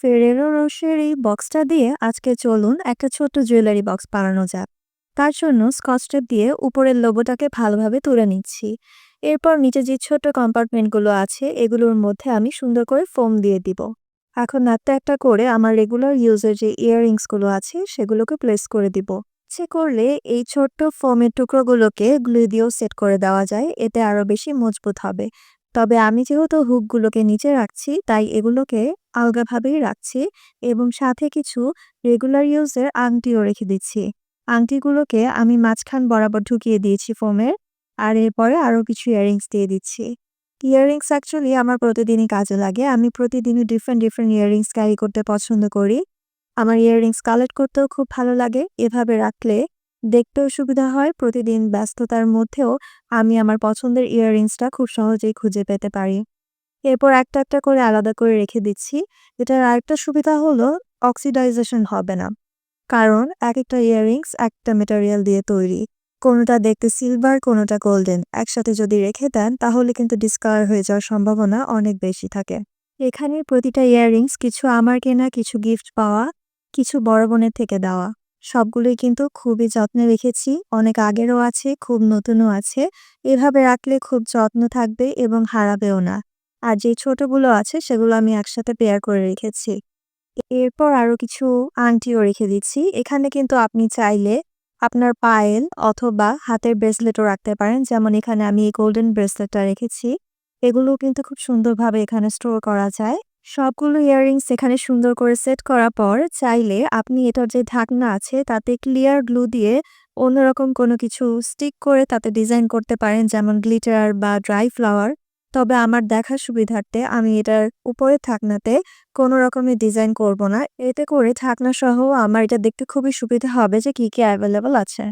Ferrero রোশের এই বক্সটা দিয়ে আজকে চলুন একটা ছোট্ট জুয়েলারি বক্স বানানো যাক। তার জন্য স্কচ টেপ দিয়ে উপরের লোগোটাকে ভালোভাবে তুলে নিচ্ছি। এরপর নিচে যে ছোট কম্পার্টমেন্টগুলো আছে এগুলোর মধ্যে আমি সুন্দর করে ফোম দিয়ে দিব। এখন একটা একটা করে আমার রেগুলার ইউজের যে ইয়াররিংসগুলো আছে সেগুলোকে প্লেস করে দিব। ইচ্ছে করলে এই ছোট্ট ফোমের টুকরোগুলোকে গ্লু দিয়েও সেট করে দেওয়া যায়, এতে আরো বেশি মজবুত হবে। তবে আমি যেহেতু হুকগুলোকে নিচে রাখছি তাই এগুলোকে আলগাভাবেই রাখছি এবং সাথে কিছু রেগুলার ইউজের আংটিও রেখে দিচ্ছি। আংটিগুলোকে আমি মাঝখান বরাবর ঢুকিয়ে দিয়েছি ফোমের, আর এরপরে আরো কিছু ইয়াররিংস দিয়ে দিচ্ছি। ইয়াররিংস অ্যাকচুয়ালি আমার প্রতিদিনই কাজে লাগে। আমি প্রতিদিনই ডিফারেন্ট ইয়াররিংস ক্যারি করতে পছন্দ করি। আমার ইয়াররিংস কালেক্ট করতেও খুব ভালো লাগে। এভাবে রাখলে দেখতেও সুবিধা হয়। প্রতিদিন ব্যস্ততার মধ্যেও আমি আমার পছন্দের ইয়াররিংসটা খুব সহজেই খুঁজে পেতে পারি। এরপর একটা একটা করে আলাদা করে রেখে দিচ্ছি। এটার আরেকটা সুবিধা হলো অক্সিডাইজেশন হবে না। কারণ একেকটা ইয়াররিংস একটা ম্যাটেরিয়াল দিয়ে তৈরি। কোনোটা দেখতে সিলভার, কোনোটা গোল্ডেন। একসাথে যদি রেখে দেন তাহলে কিন্তু ডিসকালার হয়ে যাওয়ার সম্ভাবনা অনেক বেশি থাকে। এখানে প্রতিটা ইয়াররিংস কিছু আমার কেনা, কিছু গিফট পাওয়া, কিছু বড় বোনের থেকে দেওয়া। সবগুলোই কিন্তু খুবই যত্নে রেখেছি। অনেক আগেরও আছে, খুব নতুনও আছে। এভাবে রাখলে খুব যত্ন থাকবে এবং হারাবেও না। আর যে ছোটগুলো আছে সেগুলো আমি একসাথে পেয়ার করে রেখেছি। এরপর আরো কিছু আংটিও রেখে দিচ্ছি। এখানে কিন্তু আপনি চাইলে আপনার পায়েল অথবা হাতের ব্রেসলেটও রাখতে পারেন। যেমন এখানে আমি এই গোল্ডেন ব্রেসলেটটা রেখেছি। এগুলোও কিন্তু খুব সুন্দরভাবে এখানে স্টোর করা যায়। সবগুলো ইয়াররিংস এখানে সুন্দর করে সেট করার পর চাইলে আপনি এটার যে ঢাকনা আছে তাতে ক্লিয়ার গ্লু দিয়ে অন্যরকম কোনো কিছু স্টিক করে তাতে ডিজাইন করতে পারেন, যেমন গ্লিটার বা ড্রাই ফ্লাওয়ার। তবে আমার দেখার সুবিধার্থে আমি এটার উপরের ঢাকনাতে কোনো রকমের ডিজাইন করব না। এতে করে ঢাকনা সহ আমার এটা দেখতে খুবই সুবিধা হবে যে কি কি অ্যাভেলেবল আছে।